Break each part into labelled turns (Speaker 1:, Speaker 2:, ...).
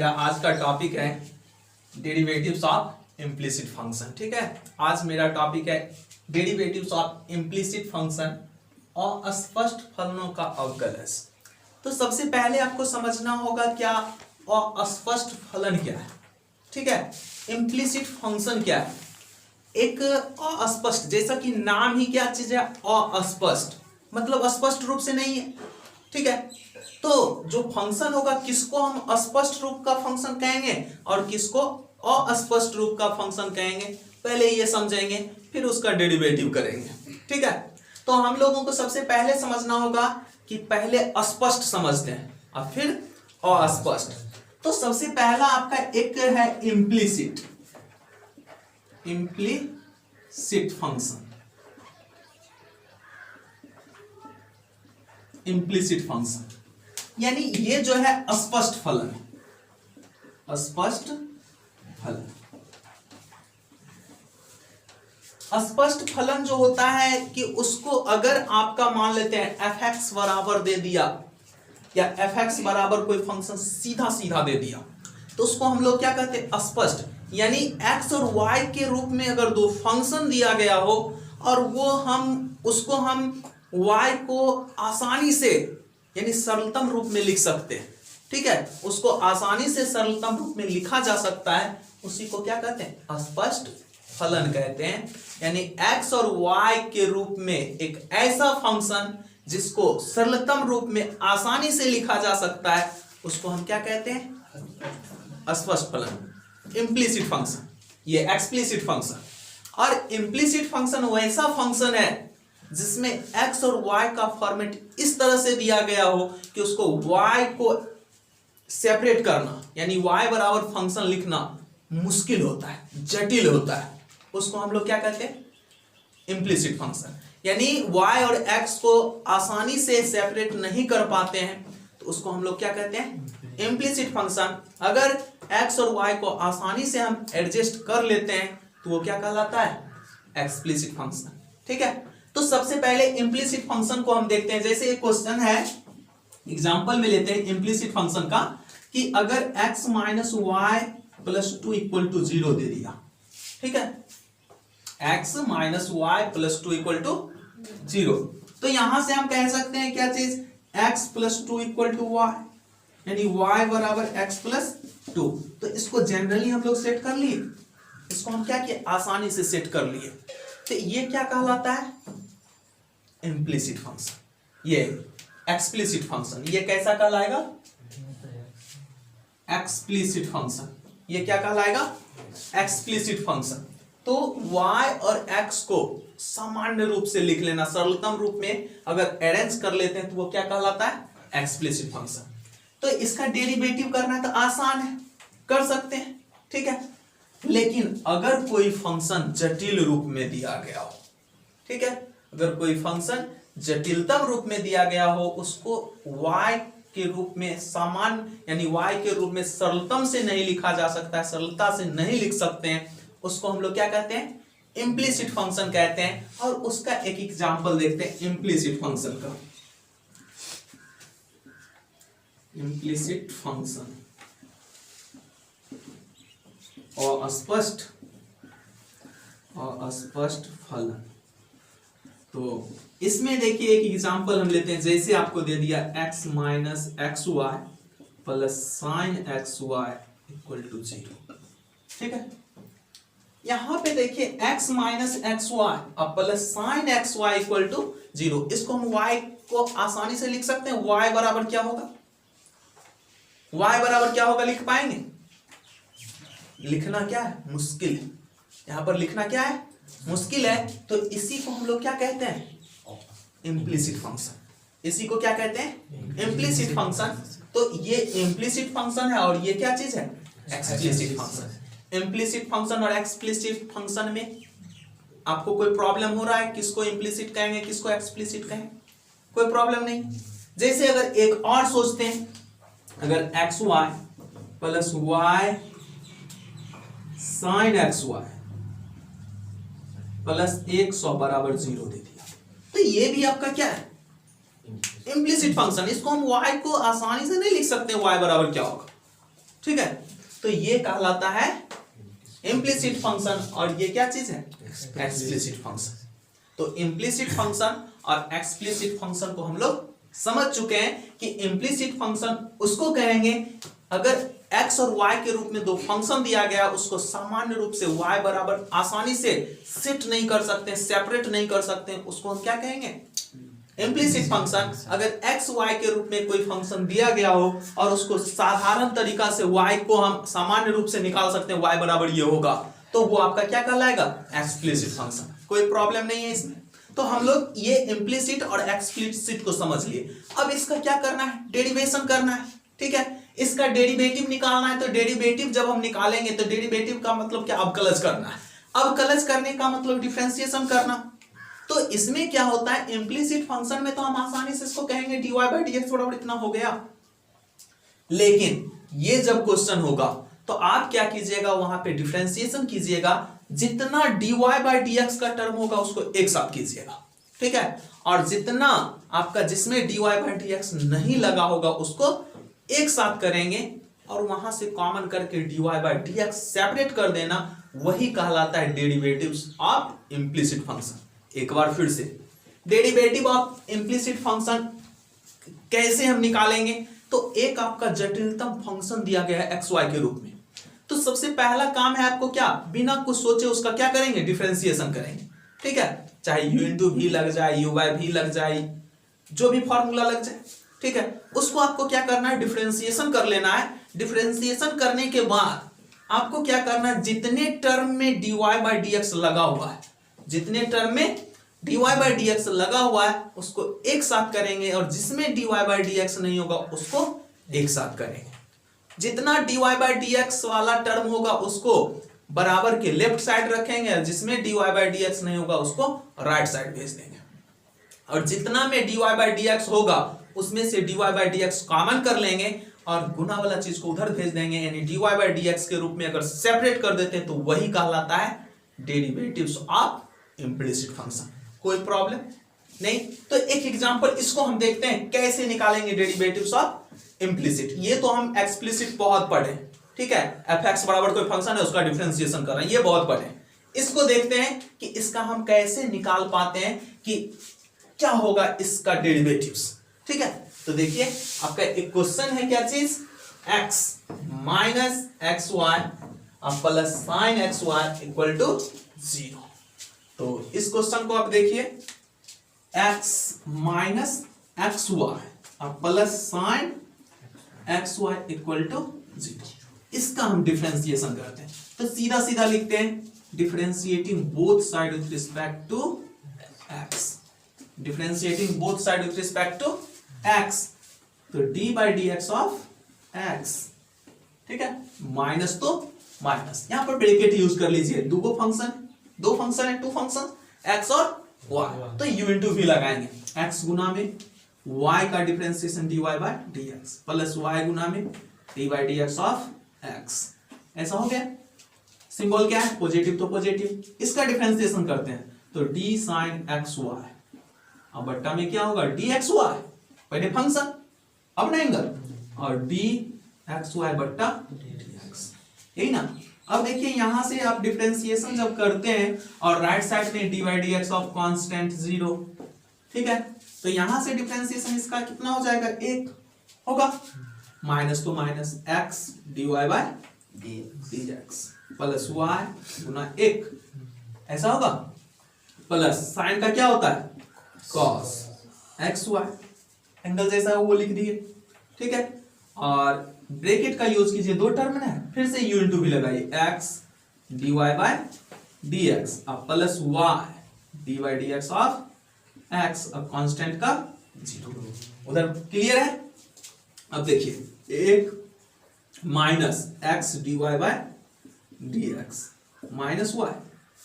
Speaker 1: मेरा आज का टॉपिक है डेरिवेटिव्स ऑफ इम्प्लिसिट फंक्शन। ठीक है, आज मेरा टॉपिक है डेरिवेटिव्स ऑफ इम्प्लिसिट फंक्शन और अस्पष्ट फलनों का अवकलज। तो सबसे पहले आपको समझना होगा क्या अस्पष्ट फलन क्या है। ठीक है, इम्प्लिसिट फंक्शन क्या है। एक अस्पष्ट, जैसा कि नाम ही क्या चीज है, अस्पष्ट मतलब स्पष्ट रूप से नहीं है। ठीक है, तो जो फंक्शन होगा किसको हम अस्पष्ट रूप का फंक्शन कहेंगे और किसको अस्पष्ट रूप का फंक्शन कहेंगे, पहले ये समझेंगे फिर उसका डेरिवेटिव करेंगे। ठीक है, तो हम लोगों को सबसे पहले समझना होगा कि पहले स्पष्ट समझते हैं और फिर अस्पष्ट। तो सबसे पहला आपका एक है इम्प्लिसिट फंक्शन। इम्प्लिसिट फंक्शन यानी ये जो है अस्पष्ट फलन, अस्पष्ट फलन। अस्पष्ट फलन जो होता है कि उसको अगर आपका मान लेते हैं f(x) बराबर दे दिया या f(x) बराबर कोई फंक्शन सीधा सीधा दे दिया, तो उसको हम लोग क्या कहते हैं, अस्पष्ट। यानी x और y के रूप में अगर दो फंक्शन दिया गया हो और वो उसको हम y को आसानी से यानी सरलतम रूप में लिख सकते हैं। ठीक है, उसको आसानी से सरलतम रूप में लिखा जा सकता है, उसी को क्या कहते हैं, अस्पष्ट फलन कहते हैं। यानी x और y के रूप में एक ऐसा फंक्शन जिसको सरलतम रूप में आसानी से लिखा जा सकता है, उसको हम क्या कहते हैं, अस्पष्ट फलन, इम्प्लिसिट फंक्शन। ये एक्सप्लिसिट फंक्शन। और इम्प्लिसिट फंक्शन वैसा फंक्शन है जिसमें x और y का फॉर्मेट इस तरह से दिया गया हो कि उसको y को सेपरेट करना यानी y बराबर फंक्शन लिखना मुश्किल होता है, जटिल होता है, उसको हम लोग क्या कहते हैं, इम्प्लिसिट फंक्शन। यानी y और x को आसानी से सेपरेट नहीं कर पाते हैं, तो उसको हम लोग क्या कहते हैं, इम्प्लिसिट फंक्शन। अगर x और y को आसानी से हम एडजस्ट कर लेते हैं तो वो क्या कहलाता है, एक्सप्लिसिट फंक्शन। ठीक है, तो सबसे पहले इम्प्लिसिट फंक्शन को हम देखते हैं। जैसे एक क्वेश्चन है, एग्जांपल में लेते हैं इम्प्लिसिट फंक्शन का, कि अगर x minus y plus 2 equal to 0 दे दिया। ठीक है, x minus y plus 2 equal to 0, तो यहां से हम कह सकते हैं क्या चीज, x plus 2 equal to y, यानी y बराबर x प्लस 2। तो इसको जनरली हम लोग सेट कर लिए, इसको हम क्या किए, आसानी से सेट कर लिए। तो ये क्या कहलाता है, इम्प्लिसिट फंक्शन। ये एक्सप्लिसिट फंक्शन, ये कैसा कहलाएगा, एक्सप्लिसिट फंक्शन। ये क्या कहलाएगा, एक्सप्लिसिट फंक्शन। तो y और x को सामान्य रूप से लिख लेना, सरलतम रूप में अगर अरेंज कर लेते हैं तो वो क्या कहलाता है, एक्सप्लिसिट फंक्शन। तो इसका डेरिवेटिव करना तो आसान है, कर सकते हैं। ठीक है, लेकिन अगर कोई फंक्शन जटिल रूप में दिया गया हो, ठीक है, अगर कोई फंक्शन जटिलतम रूप में दिया गया हो, उसको y के रूप में सामान्य यानी y के रूप में सरलतम से नहीं लिखा जा सकता है, सरलता से नहीं लिख सकते हैं, उसको हम लोग क्या कहते हैं, इम्प्लिसिट फंक्शन कहते हैं। और उसका एक एग्जांपल देखते हैं इम्प्लिसिट फंक्शन का। इम्प्लिसिट फंक्शन और अस्पष्ट फलन। तो इसमें देखिए एक एग्जांपल हम लेते हैं। जैसे आपको दे दिया x minus x y plus sine x y equal to 0। ठीक है, यहां पे देखिए x माइनस एक्स वाई और plus sine x y equal to 0। इसको हम y को आसानी से लिख सकते हैं। y बराबर क्या होगा, y बराबर क्या होगा, लिख पाएंगे, लिखना क्या है, मुश्किल है। यहां पर लिखना क्या है, मुश्किल है। तो इसी को हम लोग क्या कहते हैं, इम्प्लिसिट फंक्शन। इसी को क्या कहते हैं, इम्प्लिसिट फंक्शन। तो ये इम्प्लिसिट फंक्शन है और ये क्या चीज है, एक्सप्लिसिट फंक्शन। इम्प्लिसिट फंक्शन और एक्सप्लिसिट फंक्शन में आपको कोई प्रॉब्लम हो रहा है, किसको इम्प्लिसिट कहेंगे, किसको एक्सप्लिसिट कहेंगे, कोई प्रॉब्लम नहीं। जैसे अगर एक और सोचते हैं, अगर x y plus y sine x y plus 100 बराबर 0 दे दिया, तो ये भी आपका क्या है, इम्प्लिसिट फंक्शन। इसको हम y को आसानी से नहीं लिख सकते y बराबर क्या होगा, ठीक है, तो ये कहलाता है इम्प्लिसिट फंक्शन और ये क्या चीज है, एक्सप्लिसिट फंक्शन। तो इम्प्लिसिट फंक्शन और एक्सप्लिसिट फंक्शन को हम लोग समझ चुके हैं कि इम्प्लिसिट फंक्शन उसको कहेंगे अगर x और y के रूप में दो फंक्शन दिया गया, उसको सामान्य रूप से y बराबर आसानी से शिफ्ट नहीं कर सकते, सेपरेट नहीं कर सकते, उसको हम क्या कहेंगे, इम्प्लिसिट फंक्शन। अगर x y के रूप में कोई फंक्शन दिया गया हो और उसको साधारण तरीका से y को हम सामान्य रूप से निकाल सकते हैं, y बराबर ये होगा, तो वो आपका क्या कहलाएगा, एक्सप्लिसिट फंक्शन। कोई प्रॉब्लम नहीं है इसमें। तो हम लोग ये इम्प्लिसिट और एक्सप्लिसिट को समझ लिए। अब इसका क्या करना है, डेरिवेशन करना है। ठीक है, इसका डेरिवेटिव निकालना है। तो डेरिवेटिव जब हम निकालेंगे तो डेरिवेटिव का मतलब क्या, अवकलज करना है। अवकलज करने का मतलब डिफरेंशिएशन करना। तो इसमें क्या होता है, इम्प्लिसिट फंक्शन में तो हम आसानी से इसको कहेंगे dy बाई dx थोड़ा इतना हो गया, लेकिन ये जब क्वेश्चन होगा तो आप क्या कीजिएगा, वहां पे डिफरेंशिएशन कीजिएगा, जितना dy बाई dx का टर्म होगा उसको एक साथ कीजिएगा। ठीक है, और जितना आपका जिसमें dy बाई dx नहीं लगा होगा उसको एक साथ करेंगे और वहां से कॉमन करके dy बाई dx सेपरेट कर देना, वही कहलाता है डेरिवेटिव्स ऑफ इम्प्लिसिट फंक्शन। एक बार फिर से, डेरिवेटिव ऑफ इम्प्लिसिट फंक्शन कैसे हम निकालेंगे, तो एक आपका जटिलतम फंक्शन दिया गया है xy के रूप में, तो सबसे पहला काम है आपको क्या, बिना कुछ सोचे उसका क्या करेंगे, डिफरेंशिएशन करेंगे। ठीक है, चाहे u इंटू भी लग जाए, u बाय भी लग जाए, जो भी फॉर्मूला लग जाए। ठीक है, उसको आपको क्या करना है, डिफरेंशिएशन कर लेना है। डिफरेंशिएशन करने के बाद आपको क्या करना है, जितने टर्म में dy बाई dx लगा हुआ है, जितने टर्म में dy बाई dx लगा हुआ है उसको एक साथ करेंगे, और जिसमें dy बाई dx नहीं होगा उसको एक साथ करेंगे। जितना dy बाई dx वाला टर्म होगा उसको बराबर के लेफ्ट साइड रखेंगे, और जिसमें dy बाई dx नहीं होगा उसको राइट साइड भेज देंगे, और जितना में dy बाई dx होगा उसमें से dy बाई dx कॉमन कर लेंगे और गुना वाला चीज को उधर भेज देंगे, यानी dy बाई dx के रूप में अगर सेपरेट कर देते हैं तो वही कहलाता है डेरिवेटिव्स ऑफ इम्प्लिसिट फंक्शन। कोई प्रॉब्लम नहीं। तो एक एग्जांपल इसको हम देखते हैं कैसे निकालेंगे डेरिवेटिव्स ऑफ इम्प्लिसिट। ये तो हम एक्सप्लिसिट बहुत पढ़े, ठीक है, fx बराबर कोई फंक्शन है उसका डिफरेंशिएशन कर रहे हैं, ये बहुत पढ़े। इसको देखते हैं कि इसका हम कैसे निकाल पाते हैं, कि क्या होगा इसका डेरिवेटिव्स। ठीक है, तो देखिए आपका एक क्वेश्चन है, क्या चीज, x minus x y plus sine x y equal to 0। तो इस क्वेश्चन को आप देखिए, x minus x y plus sine x y equal to 0, इसका हम डिफरेंशिएशन करते हैं। तो सीधा सीधा लिखते हैं, differentiating both side with respect to x, differentiating both side with respect to x, तो d by D x of x। ठीक है, माइनस तो माइनस, यहां पर ब्रैकेट यूज कर लीजिए, दो फंक्शन है, टू फंक्शन x और y, तो u इंटू v लगाएंगे, x गुना में y का differentiation dy by dx plus y गुना में d by dx of x। ऐसा हो गया, सिंबल क्या है, पॉजिटिव तो पॉजिटिव, इसका डिफरेंशिएशन करते हैं, तो d साइन एक्स वाई, अब बट्टा में क्या होगा, dx y, पहले फंक्शन अब ना एंगल, और dx y बट्टा dx, यही ना। अब देखिए यहां से आप डिफरेंशिएशन जब करते हैं और राइट साइड में dy by dx of constant 0, ठीक है, तो यहां से डिफरेंशिएशन इसका कितना हो जाएगा, 1 होगा, माइनस तो minus x dy by dx plus y गुना 1, ऐसा होगा, प्लस साइन का क्या होता है, cos एक्स वाई, एंगल जैसा है वो लिख दिए। ठीक है, और ब्रैकेट का यूज कीजिए, दो टर्म है, फिर से u इंटू भी लगाइए, x dy by dx plus y dy by dx of x, अब कांस्टेंट का 0, उधर क्लियर है। अब देखिए, एक minus x dy by dx minus y,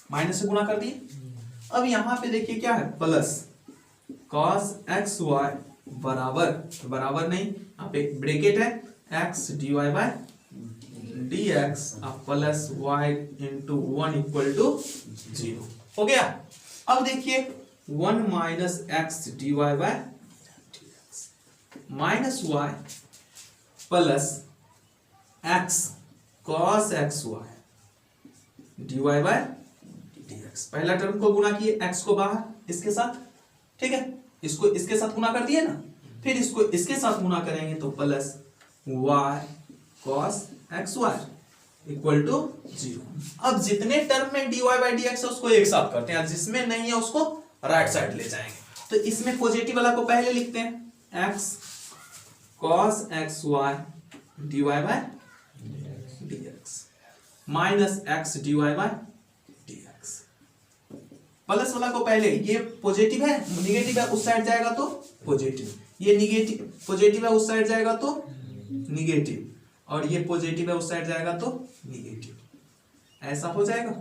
Speaker 1: minus से गुणा कर दिए। अब यहां पे देखिए क्या है, प्लस cos एक्स वाई बराबर नहीं, यहाँ पे ब्रैकेट है, x dy by dx plus y into 1 equal to 0 हो गया। अब देखिए 1 minus x dy by dx minus y plus x cos x y dy by dx। पहला टर्म को गुना किए, एक्स को बाहर इसके साथ, ठीक है, इसको इसके साथ गुना कर दिए ना, फिर इसको इसके साथ गुना करेंगे तो plus y cos x y equal to 0। अब जितने टर्म में dy बाई dx है उसको एक साथ करते हैं, जिसमें नहीं है उसको राइट साइड ले जाएंगे। तो इसमें पॉजिटिव वाला को पहले लिखते हैं, x cos x y dy by dx minus x dy by dx। Plus वाला को पहले, ये पॉजिटिव है, निगेटिव है उस साइड जाएगा तो पॉजिटिव, ये निगेटिव पॉजिटिव है उस साइड जाएगा तो निगेटिव, और ये पॉजिटिव है उस साइड जाएगा तो निगेटिव, ऐसा हो जाएगा,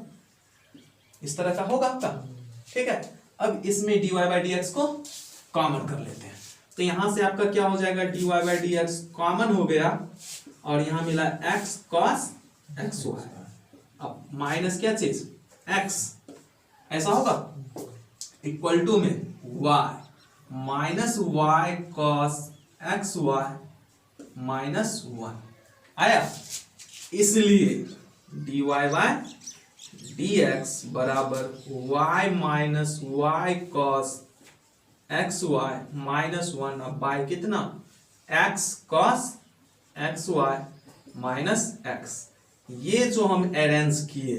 Speaker 1: इस तरह का होगा आपका, ठीक है। अब इसमें dy बाई dx को कॉमन कर लेते हैं, तो यहां से आपका क्या हो जाएगा, dy बाई dx कॉमन हो गया और यहां मिला x cos एक्स वाई। अब माइनस क्या चीज x, ऐसा होगा, इक्वल टू में y minus y cos x y minus 1 आया, इसलिए dy बाय dx बराबर y minus y cos x y minus 1 अब बाय कितना, x cos x y minus x। ये जो हम अरेंज किए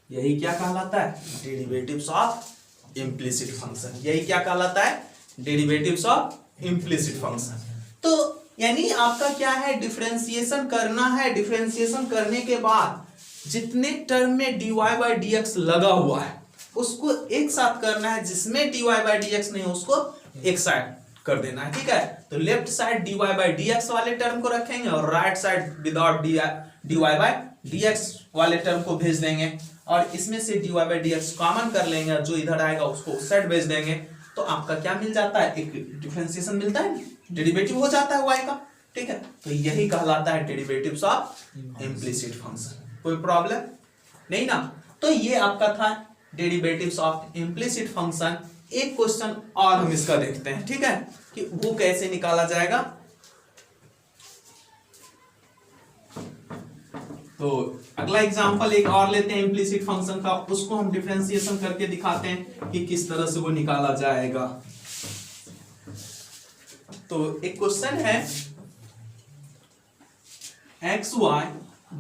Speaker 1: यही क्या कहलाता है, डेरिवेटिव्स ऑफ इम्प्लिसिट फंक्शन। यही क्या कहलाता है, डेरिवेटिव्स ऑफ इम्प्लिसिट फंक्शन। तो यानी आपका क्या है, डिफरेंशिएशन करना है, डिफरेंशिएशन करने के बाद जितने टर्म में dy बाई dx लगा हुआ है उसको एक साथ करना है, जिसमें dy बाई dx नहीं उसको एक साइड कर देना है, ठीक है। तो left side dy by dx वाले टर्म को रखेंगे और right side without dy by dx वाले टर्म को भेज देंगे, और इसमें से dy बाई dx कॉमन कर लेंगे, जो इधर आएगा उसको उस साइड भेज देंगे, तो आपका क्या मिल जाता है, एक डिफरेंशिएशन मिलता है, डेरिवेटिव हो जाता है y का, ठीक है। तो यही कहलाता है डेरिवेटिव्स ऑफ इम्प्लिसिट फंक्शन। कोई प्रॉब्लम नहीं ना। तो ये आपका था डेरिवेटिव्स ऑफ इम्प्लिसिट फंक्शन। एक क्वेश्चन और हम इसका देखते हैं, ठीक है, कि वो कैसे निकाला जाएगा। तो अगला एग्जांपल एक और लेते हैं इम्प्लिसिट फंक्शन का, उसको हम डिफरेंशिएशन करके दिखाते हैं कि किस तरह से वो निकाला जाएगा। तो एक क्वेश्चन है, x y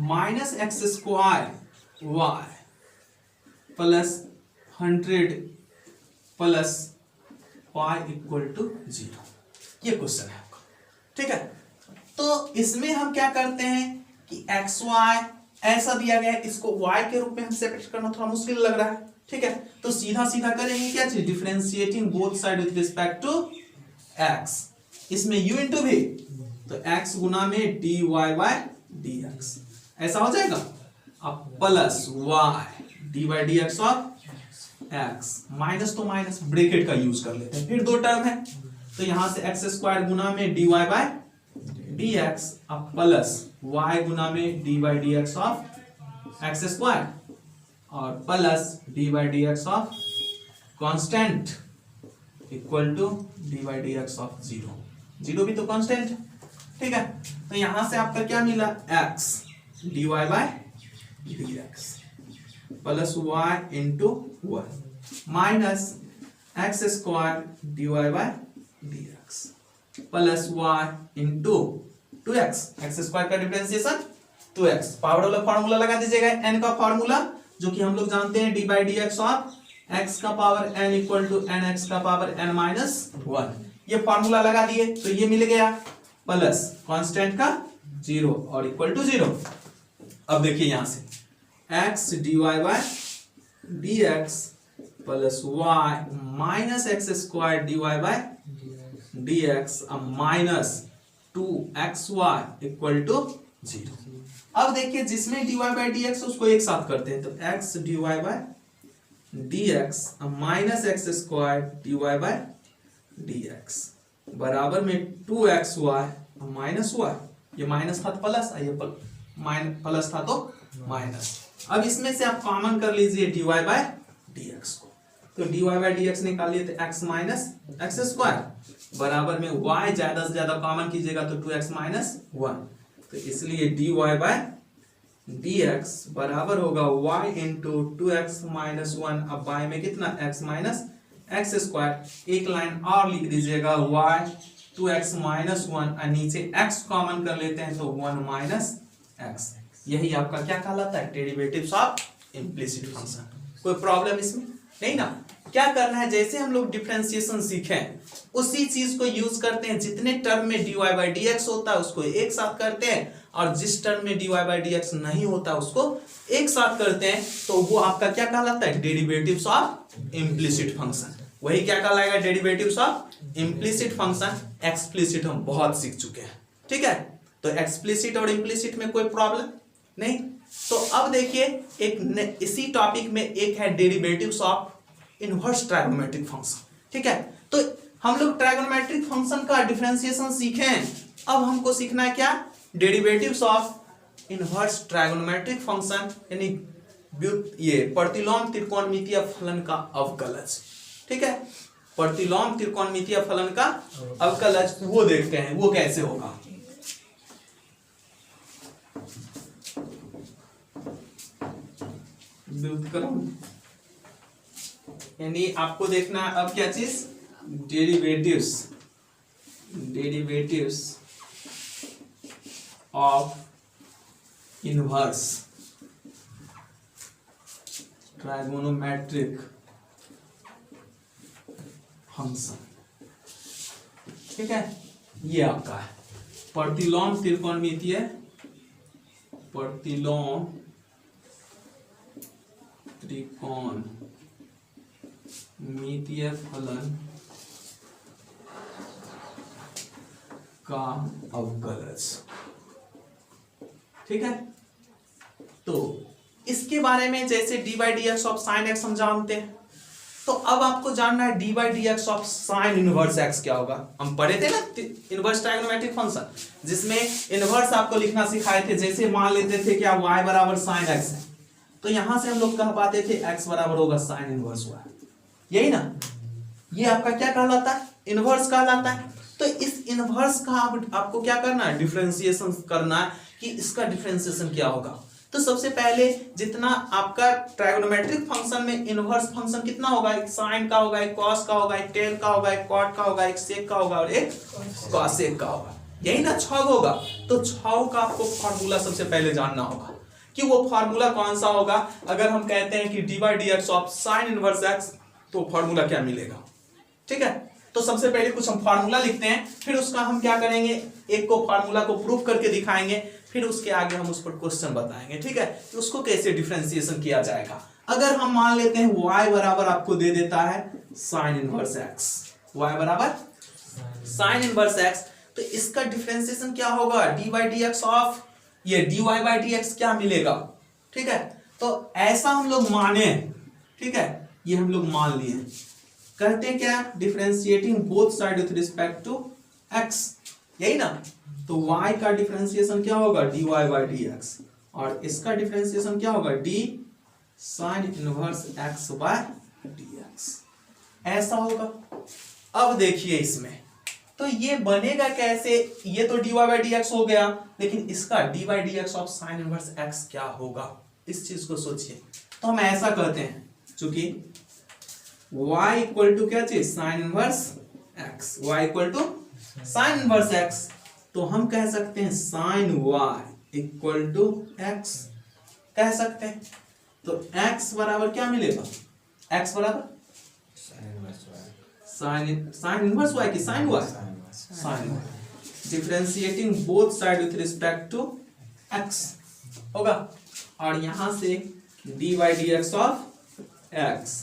Speaker 1: minus x square y plus 100 plus y equal to 0, ये क्वेश्चन है आपका, ठीक है। तो इसमें हम क्या करते हैं कि एक्स वाई ऐसा दिया गया है, इसको वाई के रूप में हम सेपरेट करना थोड़ा मुश्किल लग रहा है, ठीक है। तो सीधा सीधा करेंगे क्या चीज, differentiating both side with respect to x, इसमें u इंटू भी, तो x गुना में dy बाय dx ऐसा हो जाएगा। अब plus y dy by dx of x, minus तो माइनस ब्रैकेट का यूज कर लेते हैं, फिर दो टर्म है तो यहां से एक्स स्क्वायर गुना में dy बाय dx, अब प्लस y गुना में dy by dx of x square, और plus dy by dx of constant equal to dy by dx of 0, 0 भी तो कांस्टेंट है, ठीक है। तो यहां से आपका क्या मिला, x dy by dx plus y into 1 minus x square dy by dx plus y into 2x, x square का डिफरेंशिएशन 2x, पावर वाला फार्मूला लगा दीजिएगा, n का फार्मूला जो कि हम लोग जानते हैं dy by dx of x का power n equal to n x का पावर n माइनस 1, ये फार्मूला लगा दिए तो ये मिल गया, प्लस कांस्टेंट का 0 और इक्वल टू 0। अब देखिए यहां से x dy by dx plus y minus x square dy by dx अब माइनस 2xy इक्वल टू 0। अब देखिए जिसमें dy बाय dx उसको एक साथ करते हैं, तो x dy by dx minus x square dy by dx बराबर में 2xy माइनस y, ये माइनस था तो प्लस, ये प्लस था तो माइनस। अब इसमें से आप कॉमन कर लीजिए dy बाय dx को, तो dy बाय dx निकालिए तो x माइनस एक्स स्क्वायर बराबर में y ज्यादा से ज्यादा कॉमन कीजिएगा तो 2x माइनस 1, तो इसलिए dy बाय dx बराबर होगा y इंटू 2x माइनस 1। अब y में कितना x माइनस एक्स स्क्वायर, एक लाइन और लिख दीजिएगा y 2x माइनस 1 और नीचे x कॉमन कर लेते हैं तो 1 माइनस एक्स। यही आपका क्या कहलाता है, डेरिवेटिव्स ऑफ इम्प्लिसिट फंक्शन। कोई प्रॉब्लम इसमें नहीं ना। क्या करना है, जैसे हम लोग डिफरेंशिएशन सीखें उसी चीज को यूज करते हैं। जितने टर्म में dy बाई dx होता है उसको एक साथ करते हैं, और जिस टर्म में dy बाई dx नहीं होता उसको एक साथ करते हैं, तो वो आपका क्या कहलाता है, डेरिवेटिव्स ऑफ इम्प्लिसिट फंक्शन। वही क्या कहलाएगा, derivatives of implicit function. Explicit हम बहुत सीख चुके हैं, ठीक है। तो एक्सप्लिसिट और इम्प्लिसिट में कोई प्रॉब्लम नहीं। तो अब देखिए एक इसी टॉपिक में एक है derivatives of inverse trigonometric function, ठीक है। तो हम लोग ट्राइगोनोमेट्रिक फंक्शन का डिफरेंशिएशन सीखें, अब हमको सीखना है क्या, derivatives of inverse trigonometric function, यानी ये प्रतिलोम त्रिकोणमितीय फलन का अवकलज, ठीक है। प्रतिलोम त्रिकोणमितीय फलन का अवकलज वो देखते हैं वो कैसे होगा। यानी आपको देखना अब क्या चीज, derivatives of inverse trigonometric function, ठीक है। ये आपका है प्रतिलोम त्रिकोणमितीय, प्रतिलोम त्रिकोणमितीय फलन का अवकलज, ठीक है। तो इसके बारे में जैसे D by D x of sine x हम जानते हैं, तो अब आपको जानना है d by D x of sine inverse x क्या होगा। हम पढ़े थे ना इनवर्स ट्राइगोनोमेट्रिक फंक्शन, जिसमें इनवर्स आपको लिखना सिखाए थे। जैसे मान लेते थे कि आप y बराबर साइन एक्स है, तो यहां से हम लोग कह पाते थे x बराबर होगा साइन इनवर्स y, यही ना। ये आपका क्या कहलाता है, इनवर्स कहलाता है। तो इस इनवर्स का आपको क्या करना है, डिफरेंशिएशन करना है कि इसका डिफरेंशिएशन क्या होगा। तो सबसे पहले जितना आपका ट्राइगोनोमेट्रिक फंक्शन में इनवर्स फंक्शन कितना होगा, एक साइन का होगा, एक कॉस का होगा, एक टेन का होगा, एक कॉट का होगा, एक सेक का होगा और एक कॉसेक का होगा, यही ना 6 होगा। तो 6 का आपको फार्मूला सबसे पहले जानना होगा कि वो फार्मूला कौन सा होगा। अगर हम कहते हैं कि d by D x of sine inverse x, तो फार्मूला क्या मिलेगा, ठीक है। तो सबसे पहले कुछ हम फार्मूला लिखते हैं, फिर उसका हम क्या करेंगे, एक को फार्मूला को प्रूफ करके दिखाएंगे, फिर उसके आगे हम उस पर क्वेश्चन बताएंगे, ठीक है। तो उसको कैसे डिफरेंशिएशन किया जाएगा। अगर हम मान लेते हैं y बराबर आपको दे देता है साइन इनवर्स x, y बराबर साइन इनवर्स x, तो इसका डिफरेंशिएशन क्या होगा, d by D x of ये dy बाई डी एक्स क्या मिलेगा, ठीक है। तो ऐसा हम लोग माने, ठीक है, ये हम लोग मान लिए। करते हैं क्या, differentiating both side with respect to x, यही ना। तो y का डिफरेंशिएशन क्या होगा, dy बाई डी एक्स, और इसका डिफरेंशिएशन क्या होगा, d sine inverse x by D X, ऐसा होगा। अब देखिए इसमें तो ये बनेगा कैसे, ये तो dy बाई डी एक्स हो गया, लेकिन इसका dy by D x of sine inverse x क्या होगा, इस चीज को सोचिए। तो हम ऐसा करते हैं, चूंकि y इक्वल टू क्या चीज, sine inverse x, y equal to sine inverse x, तो हम कह सकते हैं sine y equal to x कह सकते हैं। तो x बराबर क्या मिलेगा, x बराबर साइन इनवर्स y की sine y, sine y, differentiating both side with respect to x होगा। और यहां से d by D x of x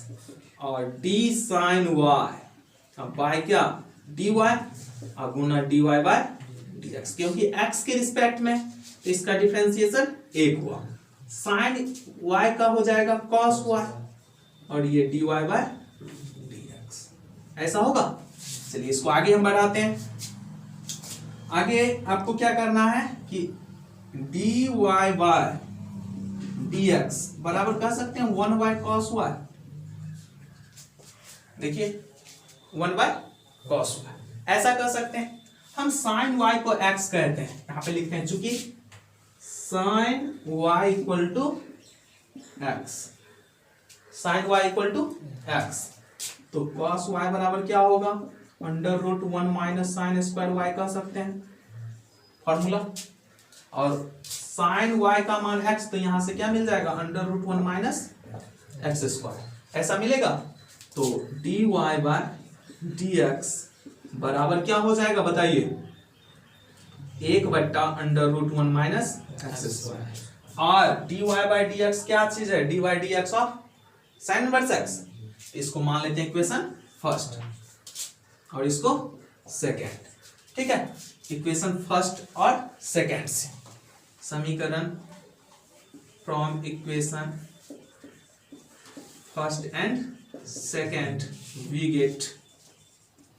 Speaker 1: और d साइन y, अब बाय क्या, dy और गुना dy बाय dx, क्योंकि x के रिस्पेक्ट में, तो इसका डिफरेंशिएशन 1 हुआ। साइन y का हो जाएगा cos y, और ये dy बाय dx, ऐसा होगा। चलिए इसको आगे हम बढ़ाते हैं। आगे आपको क्या करना है कि dy बाय dx बराबर कह सकते हैं 1 बाय cos y, देखिए 1 बाय cos y, ऐसा कर सकते हैं। हम साइन y को x कहते हैं, यहाँ पे लिखते हैं, चूंकि sine y equal to x, sine y equal to x. तो कॉस वाई बराबर क्या होगा, under root 1 minus sine square y कह सकते हैं फॉर्मूला। और साइन वाई का मान एक्स, तो यहां से क्या मिल जाएगा, under root 1 minus x square, ऐसा मिलेगा। तो d y by D x बराबर क्या हो जाएगा बताइए, 1/√1 माइनस एक्स स्क्वायर। और d y by D x क्या चीज है, d y d x of sine inverse x. इसको मान लेते हैं इक्वेशन फर्स्ट और इसको सेकेंड, ठीक है। इक्वेशन फर्स्ट और सेकेंड से समीकरण from equation first and second we get.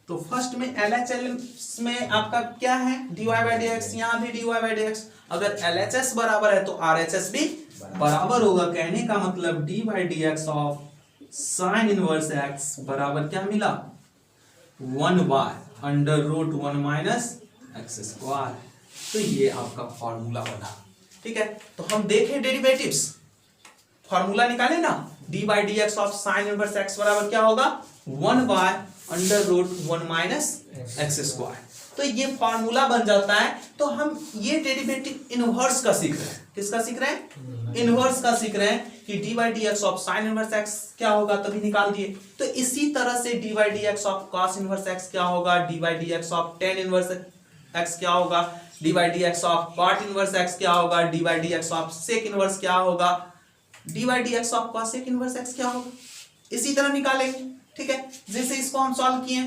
Speaker 1: तो फर्स्ट में LHS में आपका क्या है, dy बाई डी एक्स, यहाँ भी dy बाई डी एक्स। अगर LHS बराबर है तो RHS भी बराबर होगा। कहने का मतलब D by D x of sine inverse x बराबर क्या मिला, 1/√1 माइनस एक्स स्क्वायर। तो ये आपका फॉर्मूला बना, ठीक है। तो हम देखें डेरिवेटिव्स, फॉर्मूला निकाले ना, D by D x of sine inverse x बराबर क्या होगा, 1/√1 माइनस एक्स स्क्वायर। तो ये फॉर्मूला बन जाता है। तो हम ये डेरिवेटिव इनवर्स का सीख रहे हैं, किसका सीख रहे हैं, इनवर्स का सीख रहे हैं कि d by D x of sine inverse x क्या होगा, तभी निकाल दिए। तो इसी तरह से d by D x of cos inverse x क्या होगा, d by D x of tan inverse x क्या होगा, d by D x of cot inverse x क्या होगा, d by D x of sec inverse क्या होगा, d by D x of cosec inverse x क्या होगा। इसी तरह निकालेंगे, ठीक है। जैसे इसको हम सॉल्व किए,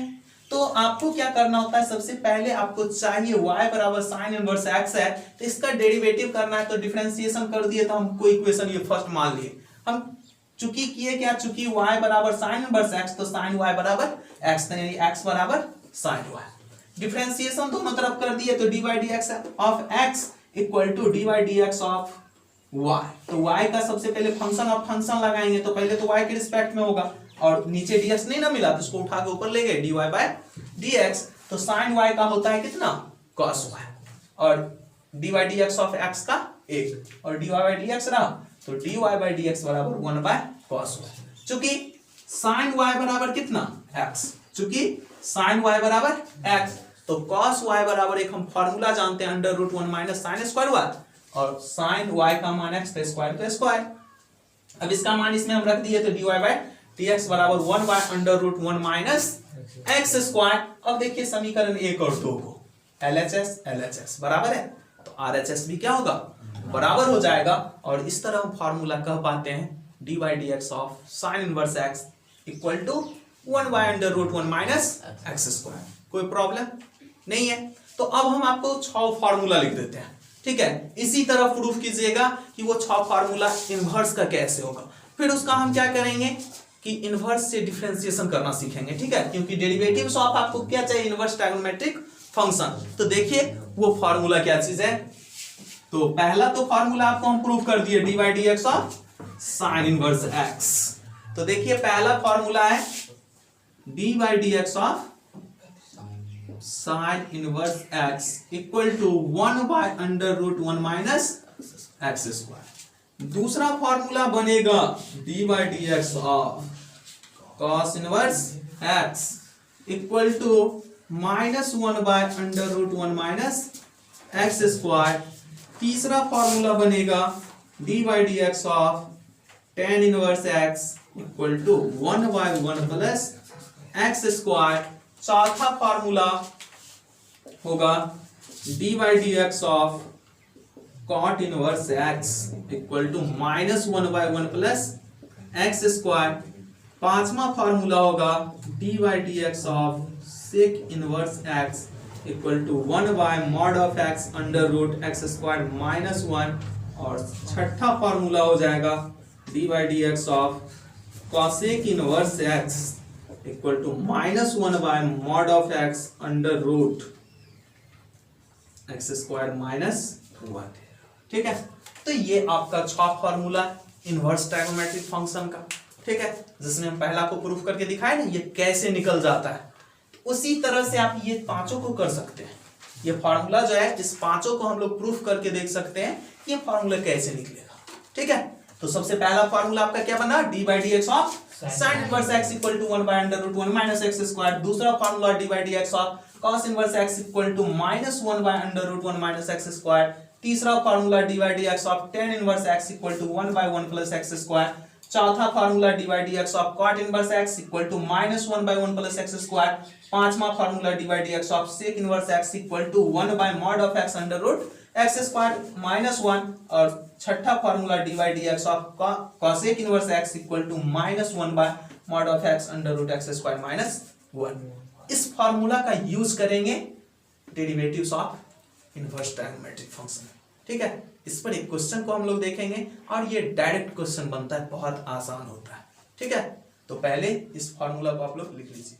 Speaker 1: तो आपको क्या करना होता है, सबसे पहले आपको चाहिए y बराबर साइन इनवर्स x है, तो इसका डेरिवेटिव करना है। तो डिफरेंशिएशन कर दिए, तो हमको इक्वेशन ये फर्स्ट मान लिए। हम चूंकि किए क्या, चूंकि y बराबर साइन इनवर्स x, तो साइन y बराबर x, यानी x बराबर साइन y। डिफरेंशिएशन दोनों तरफ कर दिए, तो d by D x of x equal to d by D x of y। तो y का सबसे पहले फंक्शन ऑफ फंक्शन लगाएंगे, तो पहले तो y के रिस्पेक्ट में होगा, और नीचे dx नहीं ना मिला तो उसको उठा के ऊपर ले गए, dy बाय dx। तो sin y का होता है कितना, cos y, और dy by dx of x का 1, और dy बाई dx रहा, तो dy बाई dx बराबर 1/cos y। चूंकि sin y बराबर कितना x, चूंकि sin y बराबर x, तो cos y बराबर एक हम फॉर्मूला जानते हैं, √1 माइनस साइन स्क्वायर y, और sin y का मान x, तो स्क्वायर तो स्क्वायर। अब इसका मान इसमें हम रख दिए, तो dy बाई dx बराबर 1/√1 माइनस एक्स स्क्वायर। अब देखिए समीकरण 1 और 2 को, LHS बराबर है, तो RHS भी क्या होगा, बराबर हो जाएगा। और इस तरह हम फॉर्मूला कह पाते हैं d by D x of sine inverse x equal to 1/√1 minus x square. कोई प्रॉब्लम नहीं है। तो अब हम आपको 6 फॉर्मूला लिख देते हैं, ठीक है। इसी तरह प्रूफ कीजिएगा कि वो 6 फॉर्मूला इनवर्स का कैसे होगा। फिर उसका हम क्या करेंगे कि इनवर्स से डिफरेंशिएशन करना सीखेंगे, ठीक है। क्योंकि डेरिवेटिव्स ऑफ आपको क्या चाहिए, इनवर्स ट्रायगोनोमेट्रिक फंक्शन। तो देखिए वो फॉर्मूला क्या चीज है। तो पहला तो फॉर्मूला आपको हम प्रूव कर दिए, d by D x of sine inverse x. तो देखिए पहला फॉर्मूला है d by D x of sine inverse x equal to 1/√1 minus x square. दूसरा फॉर्मूला बनेगा d by D x of cos inverse x equal to -1/√1 minus x square. तीसरा formula बनेगा d by D x of tan inverse x equal to 1/1 plus x square. चौथा formula होगा d by D x of cot inverse x equal to -1/1 plus x square. पांचवा formula होगा d by D x of sec inverse x equal to 1/mod of x under root x square -1। और छठा formula हो जाएगा d by D x of cosec inverse x equal to -1/mod of x under root x square -1। ठीक है। तो ये आपका 6 formula inverse trigonometric function का, ठीक है, जिसने हम पहला को प्रूफ करके दिखाया ना ये कैसे निकल जाता है। उसी तरह से आप ये पांचों को कर सकते हैं, ये फार्मूला जो है इस पांचों को हम लोग प्रूफ करके देख सकते हैं ये फार्मूला कैसे निकलेगा। ठीक है, तो सबसे पहला फार्मूला आपका क्या बना, d by D x of sine inverse x equal to 1 by under root 1 minus x square. दूसरा formula d by D x of cos inverse x equal to minus 1 by under root 1 minus x square. तीसरा formula d by D x of tan inverse x equal to 1 by 1 plus x square. चौथा formula d by D x of cot inverse x equal to minus 1 by 1 plus x square. पांचवा formula d by D x of sec inverse x equal to 1 by mod of x under root x square minus 1। और छठा formula d by D x of cosec inverse x equal to minus 1 by mod of x under root x square minus 1। इस formula का use करेंगे derivatives of inverse trigonometric function. ठीक है, इस पर एक क्वेश्चन को हम लोग देखेंगे और ये डायरेक्ट क्वेश्चन बनता है, बहुत आसान होता है। ठीक है, तो पहले इस फार्मूला को आप लोग लिख लीजिए।